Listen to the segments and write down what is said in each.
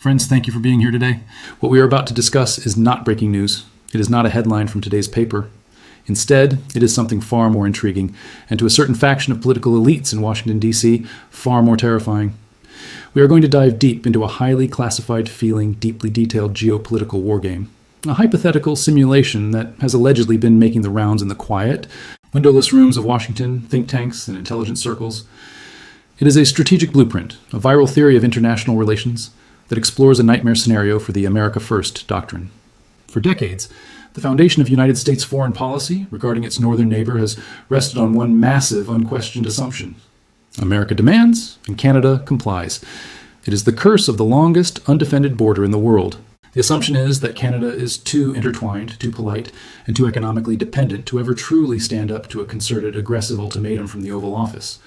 Friends, thank you for being here today. What we are about to discuss is not breaking news. It is not a headline from today's paper. Instead, it is something far more intriguing, and to a certain faction of political elites in Washington, D.C., far more terrifying. We are going to dive deep into a highly classified, feeling, deeply detailed geopolitical wargame. A hypothetical simulation that has allegedly been making the rounds in the quiet, windowless rooms of Washington, think tanks, and intelligence circles. It is a strategic blueprint, a viral theory of international relations that explores a nightmare scenario for the America First doctrine. For decades, the foundation of United States foreign policy regarding its northern neighbor has rested on one massive, unquestioned assumption. America demands, and Canada complies. It is the curse of the longest undefended border in the world. The assumption is that Canada is too intertwined, too polite, and too economically dependent to ever truly stand up to a concerted, aggressive ultimatum from the Oval Office.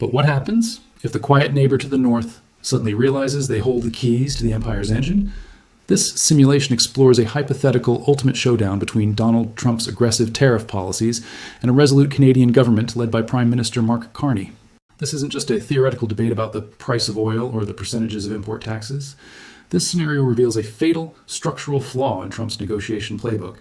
But what happens if the quiet neighbor to the north suddenly realizes they hold the keys to the empire's engine? This simulation explores a hypothetical ultimate showdown between Donald Trump's aggressive tariff policies and a resolute Canadian government led by Prime Minister Mark Carney. This isn't just a theoretical debate about the price of oil or the percentages of import taxes. This scenario reveals a fatal structural flaw in Trump's negotiation playbook.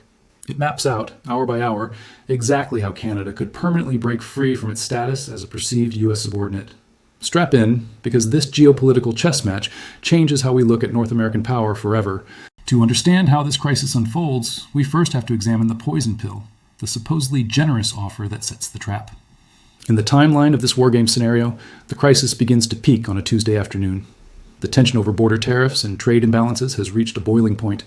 It maps out, hour by hour, exactly how Canada could permanently break free from its status as a perceived U.S. subordinate. Strap in, because this geopolitical chess match changes how we look at North American power forever. To understand how this crisis unfolds, we first have to examine the poison pill, the supposedly generous offer that sets the trap. In the timeline of this wargame scenario, the crisis begins to peak on a Tuesday afternoon. The tension over border tariffs and trade imbalances has reached a boiling point.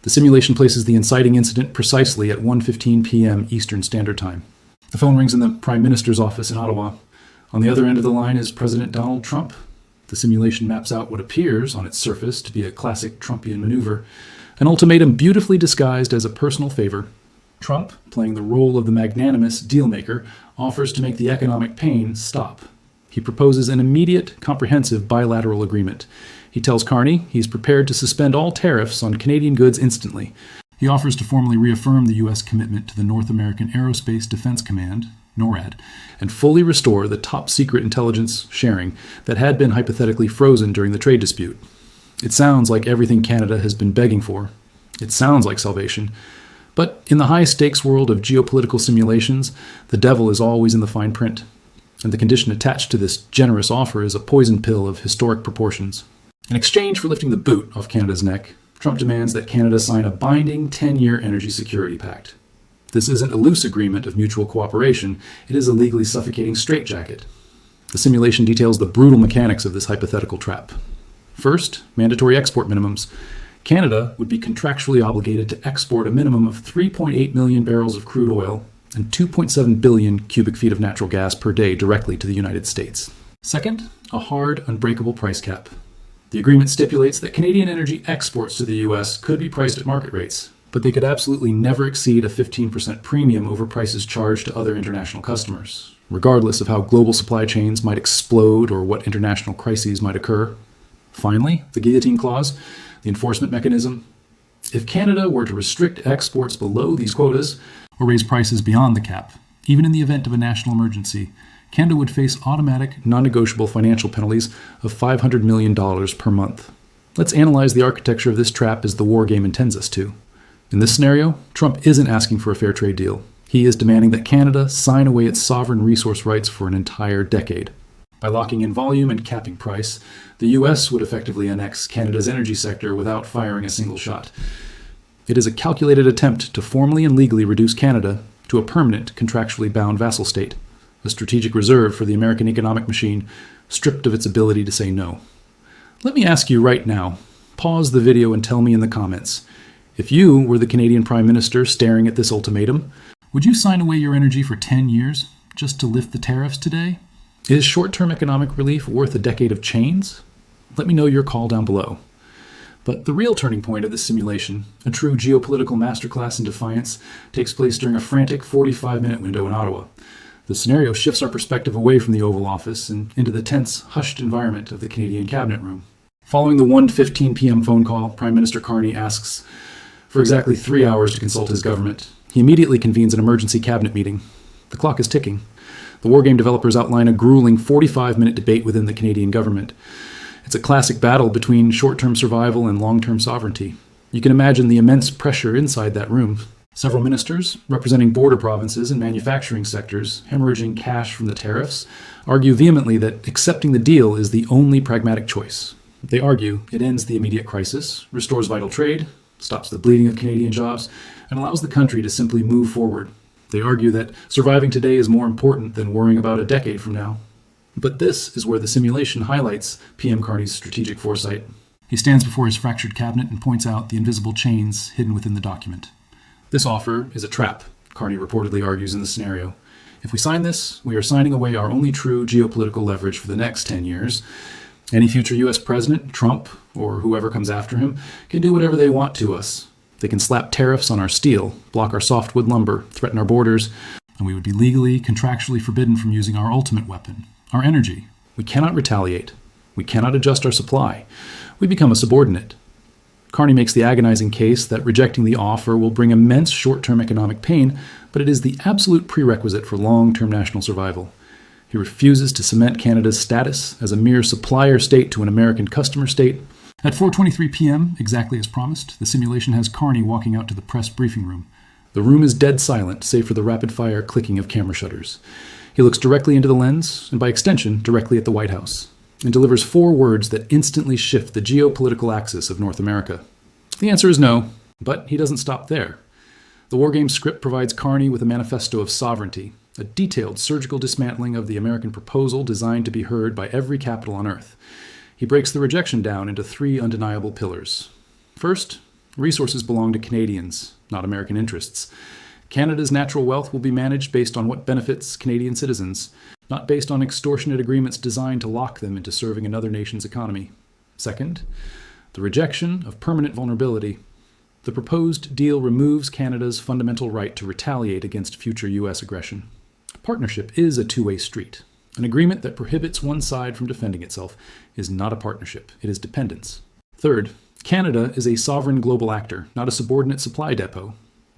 The simulation places the inciting incident precisely at 1:15 p.m. Eastern Standard Time. The phone rings in the Prime Minister's office in Ottawa. On the other end of the line is President Donald Trump. The simulation maps out what appears, on its surface, to be a classic Trumpian maneuver, an ultimatum beautifully disguised as a personal favor. Trump, playing the role of the magnanimous dealmaker, offers to make the economic pain stop. He proposes an immediate, comprehensive bilateral agreement. He tells Carney he's prepared to suspend all tariffs on Canadian goods instantly. He offers to formally reaffirm the U.S. commitment to the North American Aerospace Defense Command, NORAD, and fully restore the top-secret intelligence sharing that had been hypothetically frozen during the trade dispute. It sounds like everything Canada has been begging for. It sounds like salvation. But in the high-stakes world of geopolitical simulations, the devil is always in the fine print. And the condition attached to this generous offer is a poison pill of historic proportions. In exchange for lifting the boot off Canada's neck, Trump demands that Canada sign a binding 10-year energy security pact. This isn't a loose agreement of mutual cooperation, it is a legally suffocating straitjacket. The simulation details the brutal mechanics of this hypothetical trap. First, mandatory export minimums. Canada would be contractually obligated to export a minimum of 3.8 million barrels of crude oil and 2.7 billion cubic feet of natural gas per day directly to the United States. Second, a hard, unbreakable price cap. The agreement stipulates that Canadian energy exports to the U.S. could be priced at market rates, but they could absolutely never exceed a 15% premium over prices charged to other international customers, regardless of how global supply chains might explode or what international crises might occur. Finally, the guillotine clause, the enforcement mechanism. If Canada were to restrict exports below these quotas, or raise prices beyond the cap, even in the event of a national emergency, Canada would face automatic, non-negotiable financial penalties of $500 million per month. Let's analyze the architecture of this trap as the wargame intends us to. In this scenario, Trump isn't asking for a fair trade deal. He is demanding that Canada sign away its sovereign resource rights for an entire decade. By locking in volume and capping price, the U.S. would effectively annex Canada's energy sector without firing a single shot. It is a calculated attempt to formally and legally reduce Canada to a permanent, contractually bound vassal state, a strategic reserve for the American economic machine, stripped of its ability to say no. Let me ask you right now, pause the video and tell me in the comments, if you were the Canadian Prime Minister staring at this ultimatum, would you sign away your energy for 10 years just to lift the tariffs today? Is short-term economic relief worth a decade of chains? Let me know your call down below. But the real turning point of this simulation, a true geopolitical masterclass in defiance, takes place during a frantic 45-minute window in Ottawa. The scenario shifts our perspective away from the Oval Office and into the tense, hushed environment of the Canadian Cabinet Room. Following the 1:15 p.m. phone call, Prime Minister Carney asks for exactly 3 hours to consult his government. He immediately convenes an emergency cabinet meeting. The clock is ticking. The wargame developers outline a grueling 45-minute debate within the Canadian government. It's a classic battle between short-term survival and long-term sovereignty. You can imagine the immense pressure inside that room. Several ministers, representing border provinces and manufacturing sectors, hemorrhaging cash from the tariffs, argue vehemently that accepting the deal is the only pragmatic choice. They argue it ends the immediate crisis, restores vital trade, stops the bleeding of Canadian jobs, and allows the country to simply move forward. They argue that surviving today is more important than worrying about a decade from now. But this is where the simulation highlights PM Carney's strategic foresight. He stands before his fractured cabinet and points out the invisible chains hidden within the document. This offer is a trap, Carney reportedly argues in the scenario. If we sign this, we are signing away our only true geopolitical leverage for the next 10 years. Any future U.S. president, Trump, or whoever comes after him, can do whatever they want to us. They can slap tariffs on our steel, block our softwood lumber, threaten our borders, and we would be legally, contractually forbidden from using our ultimate weapon, our energy. We cannot retaliate. We cannot adjust our supply. We become a subordinate. Carney makes the agonizing case that rejecting the offer will bring immense short-term economic pain, but it is the absolute prerequisite for long-term national survival. He refuses to cement Canada's status as a mere supplier state to an American customer state. At 4:23 p.m., exactly as promised, the simulation has Carney walking out to the press briefing room. The room is dead silent, save for the rapid-fire clicking of camera shutters. He looks directly into the lens, and by extension, directly at the White House, and delivers 4 words that instantly shift the geopolitical axis of North America. The answer is no, but he doesn't stop there. The Wargame script provides Carney with a manifesto of sovereignty, a detailed surgical dismantling of the American proposal designed to be heard by every capital on Earth. He breaks the rejection down into 3 undeniable pillars. First, resources belong to Canadians, not American interests. Canada's natural wealth will be managed based on what benefits Canadian citizens, not based on extortionate agreements designed to lock them into serving another nation's economy. Second, the rejection of permanent vulnerability. The proposed deal removes Canada's fundamental right to retaliate against future U.S. aggression. Partnership is a two-way street. An agreement that prohibits one side from defending itself is not a partnership, it is dependence. Third, Canada is a sovereign global actor, not a subordinate supply depot.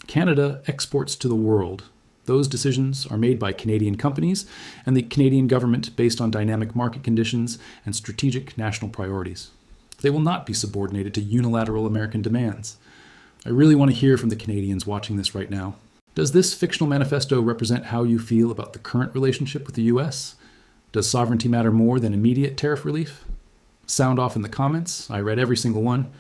Canada exports to the world. Those decisions are made by Canadian companies and the Canadian government based on dynamic market conditions and strategic national priorities. They will not be subordinated to unilateral American demands. I really want to hear from the Canadians watching this right now. Does this fictional manifesto represent how you feel about the current relationship with the U.S.? Does sovereignty matter more than immediate tariff relief? Sound off in the comments. I read every single one.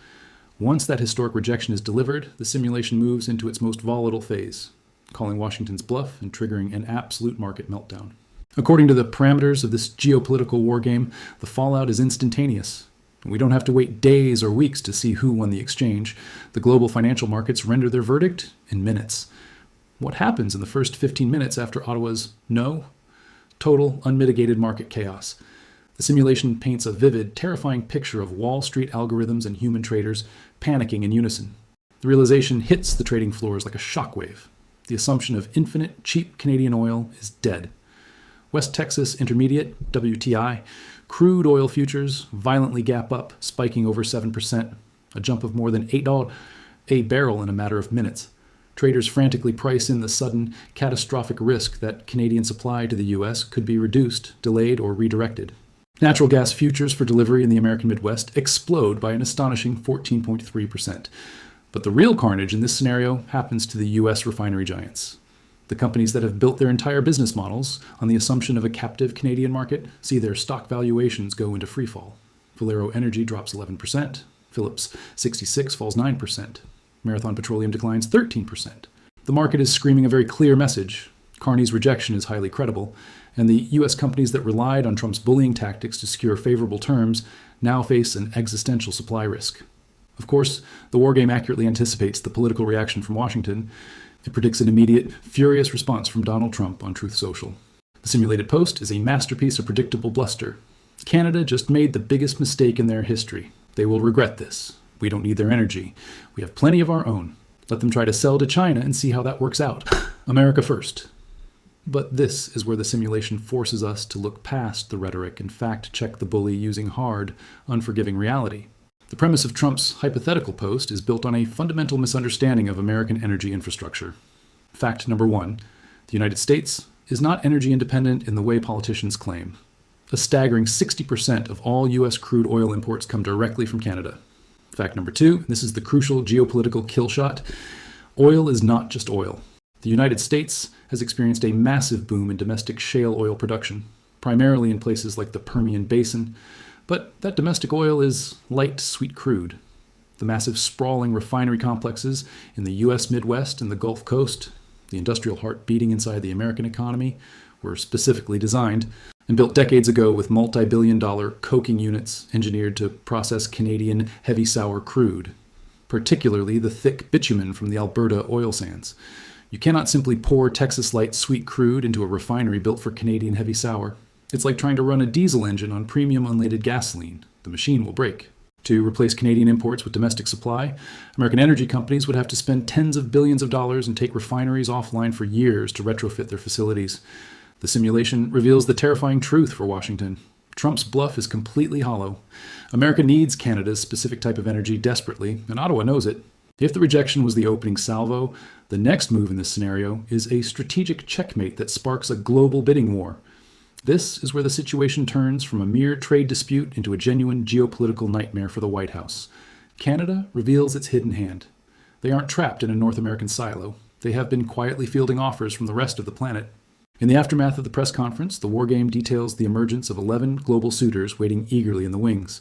Once that historic rejection is delivered, the simulation moves into its most volatile phase, calling Washington's bluff and triggering an absolute market meltdown. According to the parameters of this geopolitical wargame, the fallout is instantaneous. We don't have to wait days or weeks to see who won the exchange. The global financial markets render their verdict in minutes. What happens in the first 15 minutes after Ottawa's no? Total, unmitigated market chaos. The simulation paints a vivid, terrifying picture of Wall Street algorithms and human traders panicking in unison. The realization hits the trading floors like a shockwave. The assumption of infinite, cheap Canadian oil is dead. West Texas Intermediate, WTI, crude oil futures violently gap up, spiking over 7%, a jump of more than $8 a barrel in a matter of minutes. Traders frantically price in the sudden, catastrophic risk that Canadian supply to the U.S. could be reduced, delayed, or redirected. Natural gas futures for delivery in the American Midwest explode by an astonishing 14.3%. But the real carnage in this scenario happens to the U.S. refinery giants. The companies that have built their entire business models on the assumption of a captive Canadian market see their stock valuations go into freefall. Valero Energy drops 11%, Phillips 66 falls 9%, Marathon Petroleum declines 13%. The market is screaming a very clear message. Carney's rejection is highly credible, and the U.S. companies that relied on Trump's bullying tactics to secure favorable terms now face an existential supply risk. Of course, the wargame accurately anticipates the political reaction from Washington. It predicts an immediate, furious response from Donald Trump on Truth Social. The simulated post is a masterpiece of predictable bluster. Canada just made the biggest mistake in their history. They will regret this. We don't need their energy. We have plenty of our own. Let them try to sell to China and see how that works out. America first. But this is where the simulation forces us to look past the rhetoric and fact-check the bully using hard, unforgiving reality. The premise of Trump's hypothetical post is built on a fundamental misunderstanding of American energy infrastructure. Fact number 1, the United States is not energy independent in the way politicians claim. A staggering 60% of all U.S. crude oil imports come directly from Canada. Fact number 2, this is the crucial geopolitical kill shot. Oil is not just oil. The United States has experienced a massive boom in domestic shale oil production, primarily in places like the Permian Basin, but that domestic oil is light, sweet crude. The massive sprawling refinery complexes in the U.S. Midwest and the Gulf Coast, the industrial heart beating inside the American economy, were specifically designed and built decades ago with multi-billion-dollar coking units engineered to process Canadian heavy sour crude, particularly the thick bitumen from the Alberta oil sands. You cannot simply pour Texas light sweet crude into a refinery built for Canadian heavy sour. It's like trying to run a diesel engine on premium unleaded gasoline. The machine will break. To replace Canadian imports with domestic supply, American energy companies would have to spend tens of billions of dollars and take refineries offline for years to retrofit their facilities. The simulation reveals the terrifying truth for Washington. Trump's bluff is completely hollow. America needs Canada's specific type of energy desperately, and Ottawa knows it. If the rejection was the opening salvo, the next move in this scenario is a strategic checkmate that sparks a global bidding war. This is where the situation turns from a mere trade dispute into a genuine geopolitical nightmare for the White House. Canada reveals its hidden hand. They aren't trapped in a North American silo. They have been quietly fielding offers from the rest of the planet. In the aftermath of the press conference, the Wargame details the emergence of 11 global suitors waiting eagerly in the wings.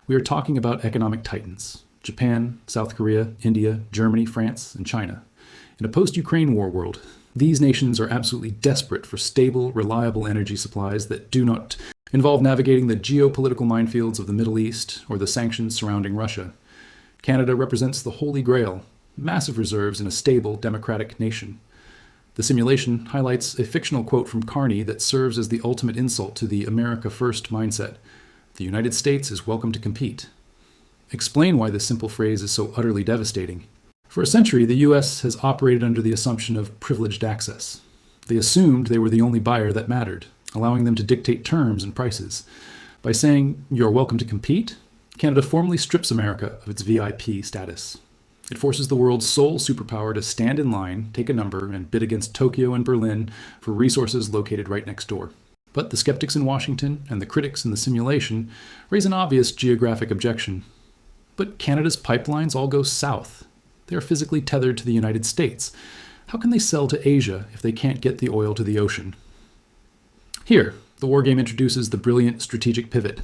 We are talking about economic titans: Japan, South Korea, India, Germany, France, and China. In a post-Ukraine war world, these nations are absolutely desperate for stable, reliable energy supplies that do not involve navigating the geopolitical minefields of the Middle East or the sanctions surrounding Russia. Canada represents the Holy Grail, massive reserves in a stable, democratic nation. The simulation highlights a fictional quote from Carney that serves as the ultimate insult to the America First mindset. The United States is welcome to compete. Explain why this simple phrase is so utterly devastating. For a century, the U.S. has operated under the assumption of privileged access. They assumed they were the only buyer that mattered, allowing them to dictate terms and prices. By saying, "You're welcome to compete," Canada formally strips America of its VIP status. It forces the world's sole superpower to stand in line, take a number, and bid against Tokyo and Berlin for resources located right next door. But the skeptics in Washington and the critics in the simulation raise an obvious geographic objection. But Canada's pipelines all go south. They are physically tethered to the United States. How can they sell to Asia if they can't get the oil to the ocean? Here, the Wargame introduces the brilliant strategic pivot.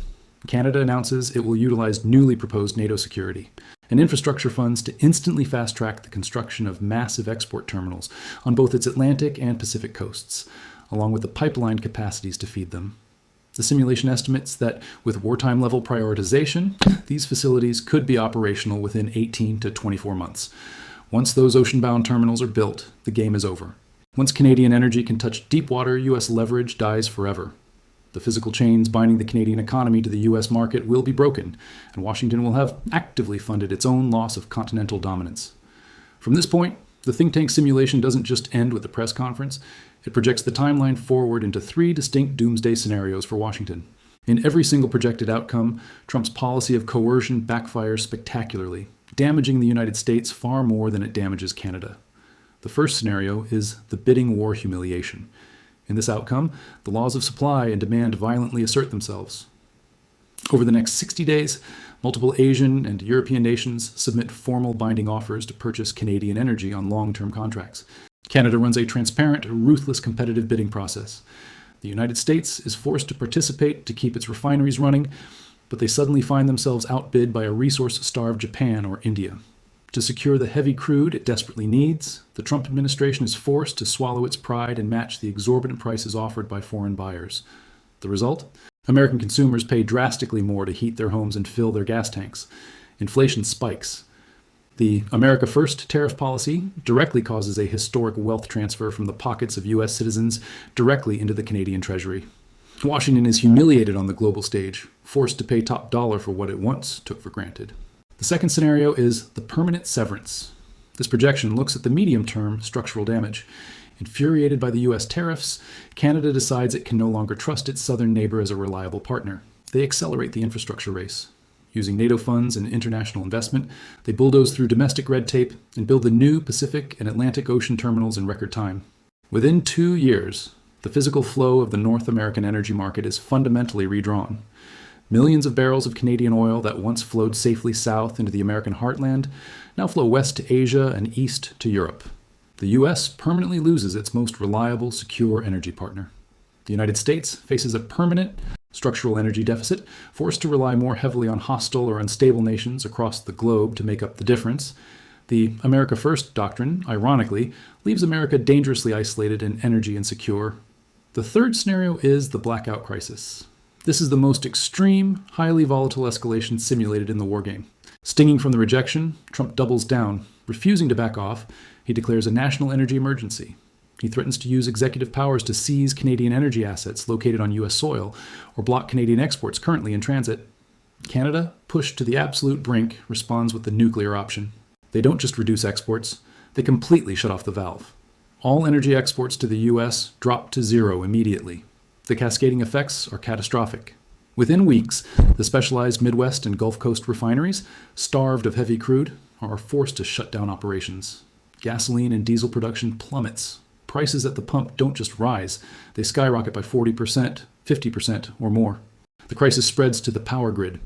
Canada announces it will utilize newly proposed NATO security and infrastructure funds to instantly fast-track the construction of massive export terminals on both its Atlantic and Pacific coasts, along with the pipeline capacities to feed them. The simulation estimates that with wartime-level prioritization, these facilities could be operational within 18 to 24 months. Once those ocean-bound terminals are built, the game is over. Once Canadian energy can touch deep water, U.S. leverage dies forever. The physical chains binding the Canadian economy to the U.S. market will be broken, and Washington will have actively funded its own loss of continental dominance. From this point, the think tank simulation doesn't just end with the press conference. It projects the timeline forward into 3 distinct doomsday scenarios for Washington. In every single projected outcome, Trump's policy of coercion backfires spectacularly, damaging the United States far more than it damages Canada. The first scenario is the bidding war humiliation. In this outcome, the laws of supply and demand violently assert themselves. Over the next 60 days, multiple Asian and European nations submit formal binding offers to purchase Canadian energy on long-term contracts. Canada runs a transparent, ruthless competitive bidding process. The United States is forced to participate to keep its refineries running, but they suddenly find themselves outbid by a resource-starved Japan or India. To secure the heavy crude it desperately needs, the Trump administration is forced to swallow its pride and match the exorbitant prices offered by foreign buyers. The result? American consumers pay drastically more to heat their homes and fill their gas tanks. Inflation spikes. The America First tariff policy directly causes a historic wealth transfer from the pockets of U.S. citizens directly into the Canadian Treasury. Washington is humiliated on the global stage, forced to pay top dollar for what it once took for granted. The second scenario is the permanent severance. This projection looks at the medium-term structural damage. Infuriated by the U.S. tariffs, Canada decides it can no longer trust its southern neighbor as a reliable partner. They accelerate the infrastructure race. Using NATO funds and international investment, they bulldoze through domestic red tape and build the new Pacific and Atlantic Ocean terminals in record time. Within 2 years, The physical flow of the North American energy market is fundamentally redrawn. Millions of barrels of Canadian oil that once flowed safely south into the American heartland now flow west to Asia and east to Europe. The U.S. permanently loses its most reliable, secure energy partner. The United States faces a permanent structural energy deficit, forced to rely more heavily on hostile or unstable nations across the globe to make up the difference. The America First doctrine, ironically, leaves America dangerously isolated and energy insecure. The third scenario is the blackout crisis. This is the most extreme, highly volatile escalation simulated in the wargame. Stinging from the rejection, Trump doubles down. Refusing to back off, he declares a national energy emergency. He threatens to use executive powers to seize Canadian energy assets located on U.S. soil or block Canadian exports currently in transit. Canada, pushed to the absolute brink, responds with the nuclear option. They don't just reduce exports, they completely shut off the valve. All energy exports to the U.S. drop to zero immediately. The cascading effects are catastrophic. Within weeks, the specialized Midwest and Gulf Coast refineries, starved of heavy crude, are forced to shut down operations. Gasoline and diesel production plummets. Prices at the pump don't just rise, they skyrocket by 40%, 50%, or more. The crisis spreads to the power grid.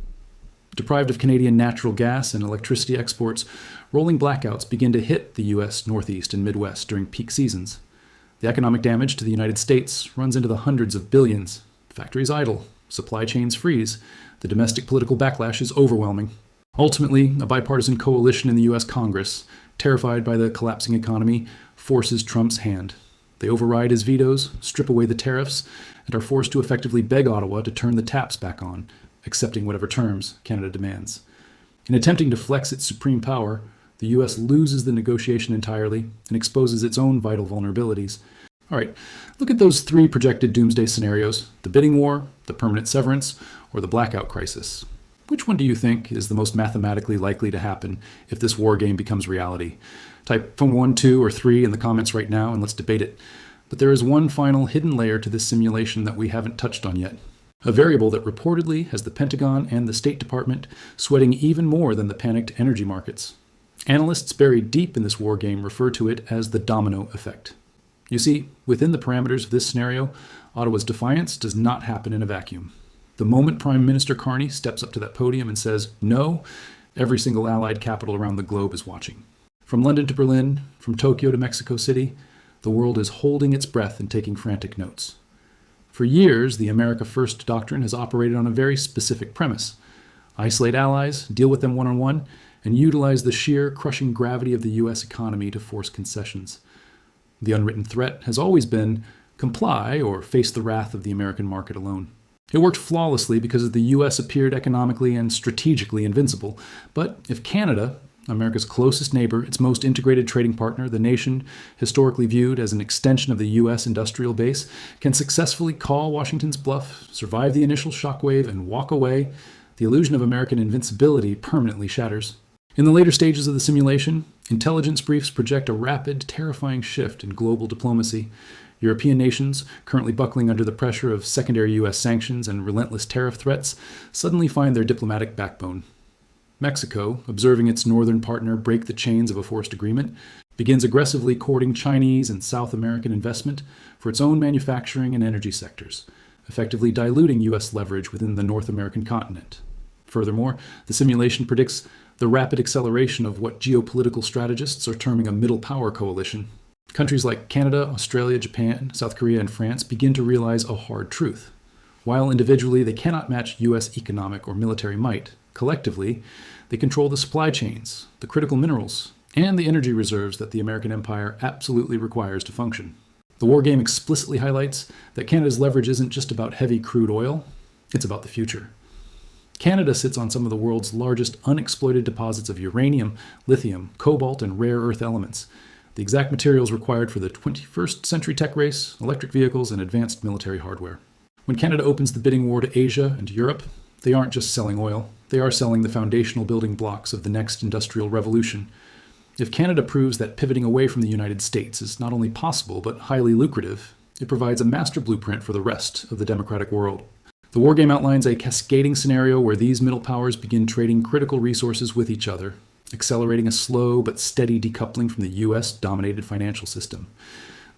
Deprived of Canadian natural gas and electricity exports, rolling blackouts begin to hit the U.S. Northeast and Midwest during peak seasons. The economic damage to the United States runs into the hundreds of billions. Factories idle, supply chains freeze, the domestic political backlash is overwhelming. Ultimately, a bipartisan coalition in the U.S. Congress, terrified by the collapsing economy, forces Trump's hand. They override his vetoes, strip away the tariffs, and are forced to effectively beg Ottawa to turn the taps back on, accepting whatever terms Canada demands. In attempting to flex its supreme power, the U.S. loses the negotiation entirely and exposes its own vital vulnerabilities. All right, look at those three projected doomsday scenarios: the bidding war, the permanent severance, or the blackout crisis. Which one do you think is the most mathematically likely to happen if this war game becomes reality? Type from 1, 2, or 3 in the comments right now and let's debate it. But there is one final hidden layer to this simulation that we haven't touched on yet. A variable that reportedly has the Pentagon and the State Department sweating even more than the panicked energy markets. Analysts buried deep in this war game refer to it as the domino effect. You see, within the parameters of this scenario, Ottawa's defiance does not happen in a vacuum. The moment Prime Minister Carney steps up to that podium and says no, every single allied capital around the globe is watching. From London to Berlin, from Tokyo to Mexico City, the world is holding its breath and taking frantic notes. For years, the America First doctrine has operated on a very specific premise: isolate allies, deal with them one-on-one, and utilize the sheer crushing gravity of the U.S. economy to force concessions. The unwritten threat has always been comply or face the wrath of the American market alone. It worked flawlessly because the U.S. appeared economically and strategically invincible. But if Canada, America's closest neighbor, its most integrated trading partner, the nation historically viewed as an extension of the U.S. industrial base, can successfully call Washington's bluff, survive the initial shockwave, and walk away, the illusion of American invincibility permanently shatters. In the later stages of the simulation, intelligence briefs project a rapid, terrifying shift in global diplomacy. European nations, currently buckling under the pressure of secondary U.S. sanctions and relentless tariff threats, suddenly find their diplomatic backbone. Mexico, observing its northern partner break the chains of a forced agreement, begins aggressively courting Chinese and South American investment for its own manufacturing and energy sectors, effectively diluting U.S. leverage within the North American continent. Furthermore, the simulation predicts the rapid acceleration of what geopolitical strategists are terming a middle power coalition. Countries like Canada, Australia, Japan, South Korea, and France begin to realize a hard truth. While individually they cannot match U.S. economic or military might, collectively they control the supply chains, the critical minerals, and the energy reserves that the American empire absolutely requires to function. The war game explicitly highlights that Canada's leverage isn't just about heavy crude oil, it's about the future. Canada sits on some of the world's largest unexploited deposits of uranium, lithium, cobalt, and rare earth elements, the exact materials required for the 21st century tech race, electric vehicles, and advanced military hardware. When Canada opens the bidding war to Asia and to Europe, they aren't just selling oil, they are selling the foundational building blocks of the next industrial revolution. If Canada proves that pivoting away from the United States is not only possible but highly lucrative, it provides a master blueprint for the rest of the democratic world. The wargame outlines a cascading scenario where these middle powers begin trading critical resources with each other, accelerating a slow but steady decoupling from the U.S.-dominated financial system.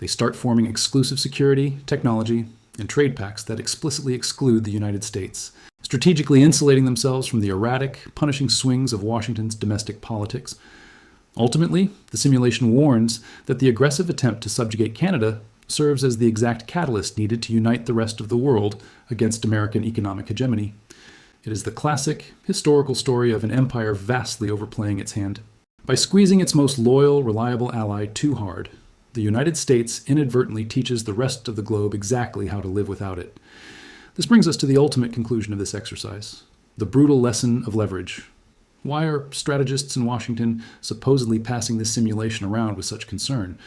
They start forming exclusive security, technology, and trade pacts that explicitly exclude the United States, strategically insulating themselves from the erratic, punishing swings of Washington's domestic politics. Ultimately, the simulation warns that the aggressive attempt to subjugate Canada serves as the exact catalyst needed to unite the rest of the world against American economic hegemony. It is the classic, historical story of an empire vastly overplaying its hand. By squeezing its most loyal, reliable ally too hard, the United States inadvertently teaches the rest of the globe exactly how to live without it. This brings us to the ultimate conclusion of this exercise, the brutal lesson of leverage. Why are strategists in Washington supposedly passing this simulation around with such concern?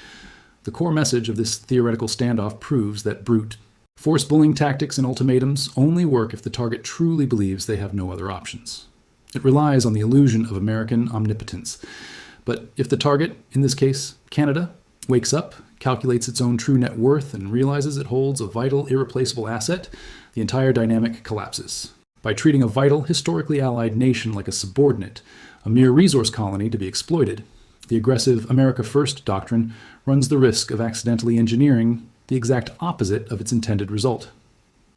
The core message of this theoretical standoff proves that brute, force bullying tactics and ultimatums only work if the target truly believes they have no other options. It relies on the illusion of American omnipotence. But if the target, in this case Canada, wakes up, calculates its own true net worth, and realizes it holds a vital, irreplaceable asset, the entire dynamic collapses. By treating a vital, historically allied nation like a subordinate, a mere resource colony to be exploited, the aggressive America First doctrine runs the risk of accidentally engineering the exact opposite of its intended result.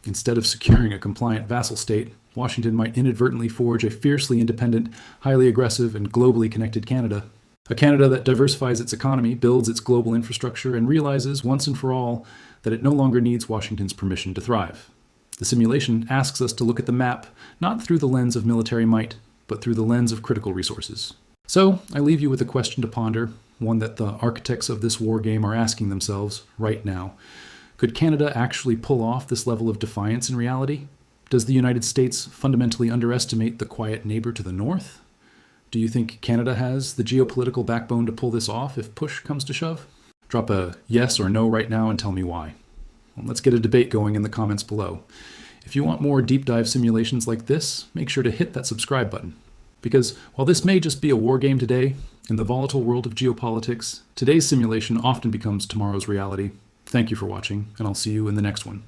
Instead of securing a compliant vassal state, Washington might inadvertently forge a fiercely independent, highly aggressive, and globally connected Canada. A Canada that diversifies its economy, builds its global infrastructure, and realizes once and for all that it no longer needs Washington's permission to thrive. The simulation asks us to look at the map not through the lens of military might, but through the lens of critical resources. So, I leave you with a question to ponder, one that the architects of this war game are asking themselves right now. Could Canada actually pull off this level of defiance in reality? Does the United States fundamentally underestimate the quiet neighbor to the north? Do you think Canada has the geopolitical backbone to pull this off if push comes to shove? Drop a yes or no right now and tell me why. Well, let's get a debate going in the comments below. If you want more deep dive simulations like this, make sure to hit that subscribe button. Because while this may just be a war game today, in the volatile world of geopolitics, today's simulation often becomes tomorrow's reality. Thank you for watching, and I'll see you in the next one.